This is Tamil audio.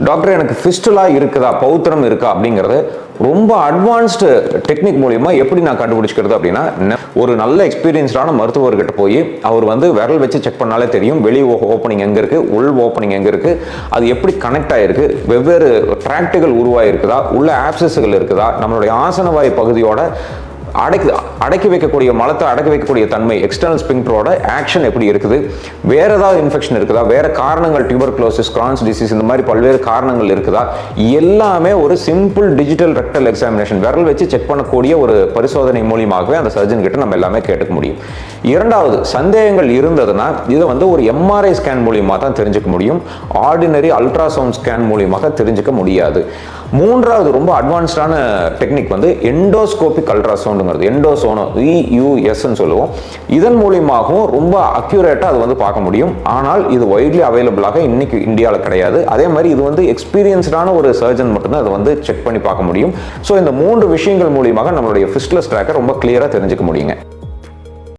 டாக்டர் எனக்கு ஃபிஸ்டுலா இருக்குதா, பௌத்திரம் இருக்கா அப்படிங்கிறது ரொம்ப அட்வான்ஸ்டு டெக்னிக் மூலியமா எப்படி நான் கண்டுபிடிச்சிக்கிறது அப்படின்னா, ஒரு நல்ல எக்ஸ்பீரியன்ஸ்டான மருத்துவர்கிட்ட போய் அவர் வந்து விரல் வச்சு செக் பண்ணாலே தெரியும் வெளி ஓப்பனிங் எங்க இருக்கு, உள் ஓப்பனிங் எங்க இருக்கு, அது எப்படி கனெக்ட் ஆயிருக்கு, வெவ்வேறு டிராக்டுகள் உருவாயிருக்குதா, உள்ள ஆப்சஸ்கள் இருக்குதா, நம்மளுடைய ஆசனவாய் பகுதியோட அடக்கி வைக்கக்கூடிய மலத்தை அடக்கி வைக்கக்கூடிய தன்மை எக்ஸ்டர்னல் ஸ்பிங்க்டரோட ஆக்ஷன் எப்படி இருக்குது, வேற ஏதாவது இன்ஃபெக்ஷன் இருக்குதா, வேற காரணங்கள் டியூபர்குலோசிஸ், கிரான்ஸ் டிசீஸ் இந்த மாதிரி பல்வேறு காரணங்கள் இருக்குதா, எல்லாமே ஒரு சிம்பிள் டிஜிட்டல் ரெக்டல் எக்ஸாமினேஷன் விரல் வச்சு செக் பண்ணக்கூடிய ஒரு பரிசோதனை மூலியமாகவே அந்த சர்ஜன் கிட்ட நம்ம எல்லாமே கேட்டுக்க முடியும். இரண்டாவது, சந்தேகங்கள் இருந்ததுன்னா இதை வந்து ஒரு எம்ஆர்ஐ ஸ்கேன் மூலியமாக தான் தெரிஞ்சுக்க முடியும். ஆர்டினரி அல்ட்ராசவுண்ட் ஸ்கேன் மூலியமாக தெரிஞ்சுக்க முடியாது. மூன்றாவது ரொம்ப அட்வான்ஸ்டான டெக்னிக் வந்து எண்டோஸ்கோபிக் அல்ட்ராசவுண்டுங்கிறது, எண்டோசோனோ EUS சொல்லுவோம். இதன் மூலியமாகவும் ரொம்ப அக்யூரேட்டாக அது வந்து பார்க்க முடியும். ஆனால் இது வைட்லி அவைலபிளாக இன்னைக்கு இந்தியாவில் கிடையாது. அதே மாதிரி இது வந்து எக்ஸ்பீரியன்ஸ்டான ஒரு சர்ஜன் மட்டும்தான் அதை வந்து செக் பண்ணி பார்க்க முடியும். ஸோ இந்த 3 விஷயங்கள் மூலியமாக நம்மளுடைய ஃபிஸ்டுலஸ் ட்ராக்கை ரொம்ப கிளியராக தெரிஞ்சுக்க முடியுங்க.